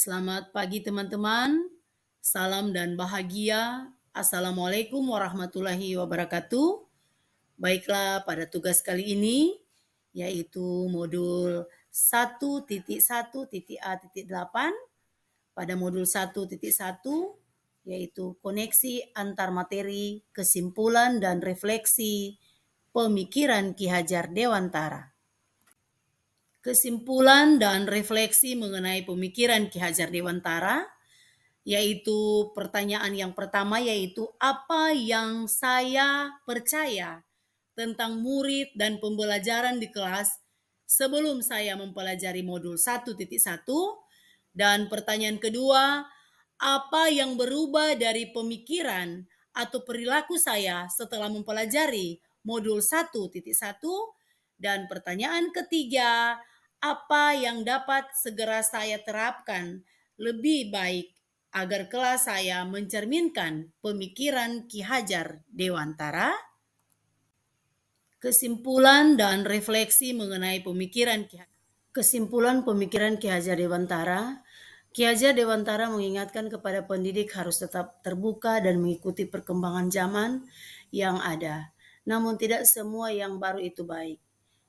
Selamat pagi teman-teman, salam dan bahagia. Assalamualaikum warahmatullahi wabarakatuh. Baiklah, pada tugas kali ini, yaitu modul 1.1.A.8, pada modul 1.1, yaitu koneksi antar materi, kesimpulan dan refleksi pemikiran Ki Hajar Dewantara. Kesimpulan dan refleksi mengenai pemikiran Ki Hajar Dewantara, yaitu pertanyaan yang pertama, yaitu apa yang saya percaya tentang murid dan pembelajaran di kelas sebelum saya mempelajari modul 1.1, dan pertanyaan kedua, apa yang berubah dari pemikiran atau perilaku saya setelah mempelajari modul 1.1, dan pertanyaan ketiga, apa yang dapat segera saya terapkan lebih baik agar kelas saya mencerminkan pemikiran Ki Hajar Dewantara. Kesimpulan dan refleksi mengenai pemikiran Ki Hajar. Kesimpulan pemikiran Ki Hajar Dewantara. Ki Hajar Dewantara mengingatkan kepada pendidik harus tetap terbuka dan mengikuti perkembangan zaman yang ada. Namun tidak semua yang baru itu baik.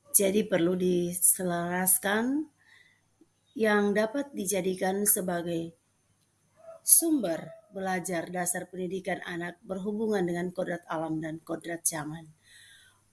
Jadi perlu diselaraskan yang dapat dijadikan sebagai sumber belajar dasar pendidikan anak berhubungan dengan kodrat alam dan kodrat zaman.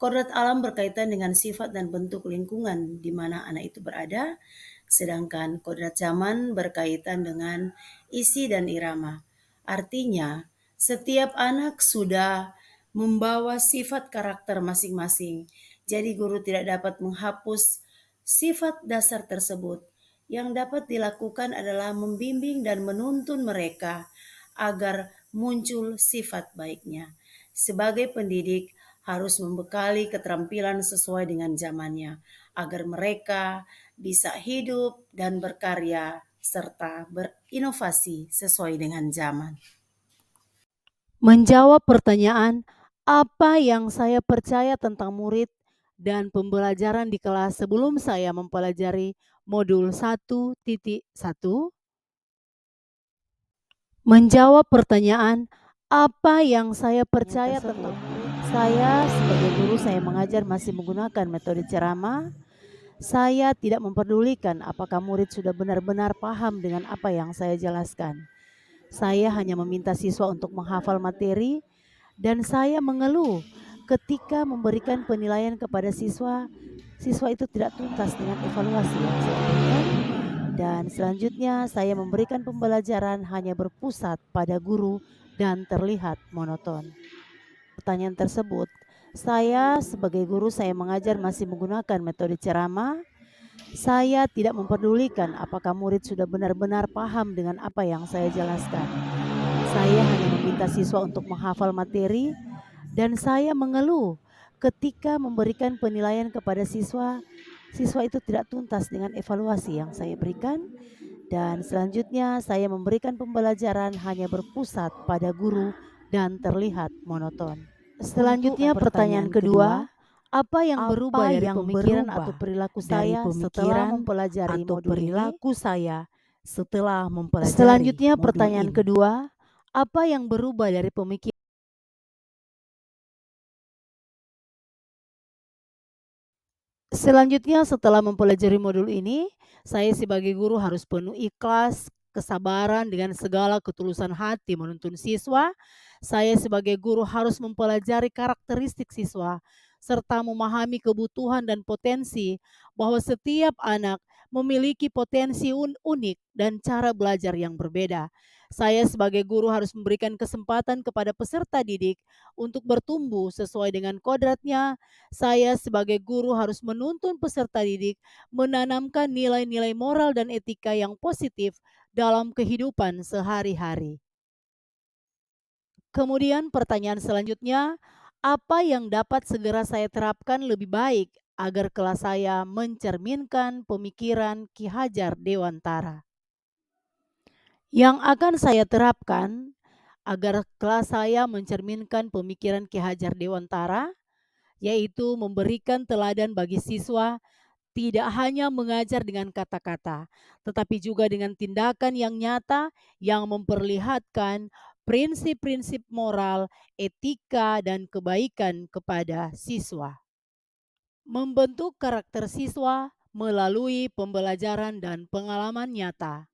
Kodrat alam berkaitan dengan sifat dan bentuk lingkungan di mana anak itu berada, sedangkan kodrat zaman berkaitan dengan isi dan irama. Artinya, setiap anak sudah membawa sifat karakter masing-masing. Jadi guru tidak dapat menghapus sifat dasar tersebut. Yang dapat dilakukan adalah membimbing dan menuntun mereka agar muncul sifat baiknya. Sebagai pendidik, harus membekali keterampilan sesuai dengan zamannya, agar mereka bisa hidup dan berkarya serta berinovasi sesuai dengan zaman. Menjawab pertanyaan, apa yang saya percaya tentang murid dan pembelajaran di kelas sebelum saya mempelajari modul 1.1? Menjawab pertanyaan, apa yang saya percaya tentang murid? Saya sebagai guru, saya mengajar masih menggunakan metode ceramah. Saya tidak memperdulikan apakah murid sudah benar-benar paham dengan apa yang saya jelaskan. Saya hanya meminta siswa untuk menghafal materi, dan saya mengeluh ketika memberikan penilaian kepada siswa, siswa itu tidak tuntas dengan evaluasi yang saya berikan. Dan selanjutnya saya memberikan pembelajaran hanya berpusat pada guru dan terlihat monoton. Pertanyaan tersebut, saya sebagai guru, saya mengajar masih menggunakan metode ceramah. Saya tidak memperdulikan apakah murid sudah benar-benar paham dengan apa yang saya jelaskan. Saya hanya meminta siswa untuk menghafal materi, dan saya mengeluh ketika memberikan penilaian kepada siswa, siswa itu tidak tuntas dengan evaluasi yang saya berikan. Dan selanjutnya saya memberikan pembelajaran hanya berpusat pada guru dan terlihat monoton. Selanjutnya pertanyaan kedua, apa yang berubah dari pemikiran atau perilaku saya setelah mempelajari modul ini? Selanjutnya pertanyaan kedua, apa yang berubah dari pemikiran? Selanjutnya setelah mempelajari modul ini, saya sebagai guru harus penuh ikhlas, kesabaran dengan segala ketulusan hati menuntun siswa. Saya sebagai guru harus mempelajari karakteristik siswa serta memahami kebutuhan dan potensi, bahwa setiap anak memiliki potensi unik dan cara belajar yang berbeda. Saya sebagai guru harus memberikan kesempatan kepada peserta didik untuk bertumbuh sesuai dengan kodratnya. Saya sebagai guru harus menuntun peserta didik menanamkan nilai-nilai moral dan etika yang positif dalam kehidupan sehari-hari. Kemudian pertanyaan selanjutnya, apa yang dapat segera saya terapkan lebih baik agar kelas saya mencerminkan pemikiran Ki Hajar Dewantara? Yang akan saya terapkan agar kelas saya mencerminkan pemikiran Ki Hajar Dewantara, yaitu memberikan teladan bagi siswa Tidak hanya mengajar dengan kata-kata, tetapi juga dengan tindakan yang nyata yang memperlihatkan prinsip-prinsip moral, etika, dan kebaikan kepada siswa. Membentuk karakter siswa melalui pembelajaran dan pengalaman nyata.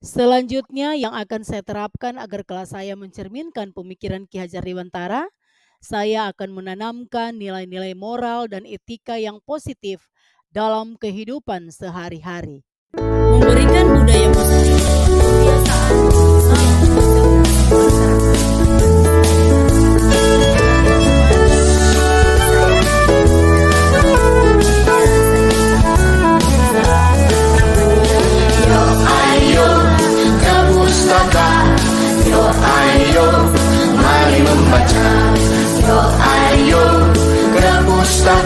Selanjutnya yang akan saya terapkan agar kelas saya mencerminkan pemikiran Ki Hajar Dewantara, saya akan menanamkan nilai-nilai moral dan etika yang positif dalam kehidupan sehari-hari. Memberikan budaya positif, kebiasaan, salam,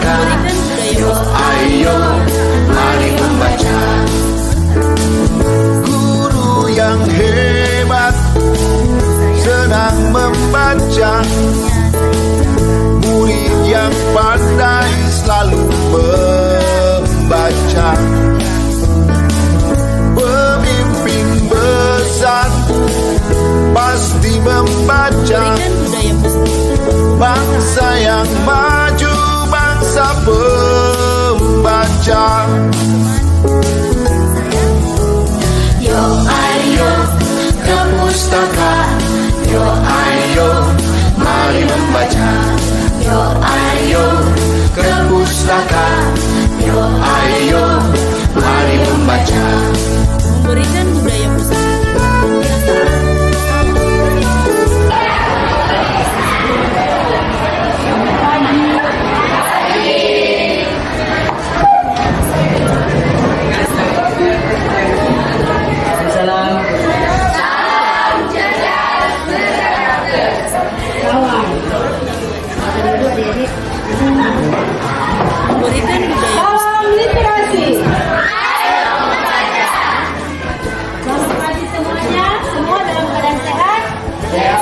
Guru yang hebat senang membaca, murid yang pandai selalu membaca. Pemimpin besar pasti membaca. Bangsa yang maju, bangsa pembaca. Yo ayo ke pustaka, yo ayo mari membaca. Yo ayo ke pustaka, yo ayo mari membaca. memberikan budaya positif, kebiasaan, memberikan budaya positif. Selamat pagi semuanya, semua dalam keadaan sehat? Sehat.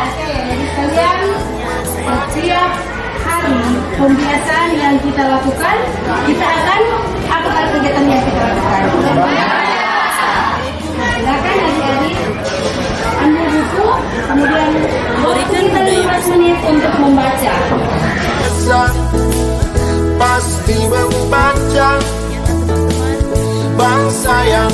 Oke, jadi sekalian setiap hari pembiasaan yang kita lakukan, kita akan apa kegiatan yang kita lakukan? Nah, silakan adik-adik ambil buku, kemudian Memberikan kita budaya 15 menit untuk membaca. Pasti membaca. Bangsa yang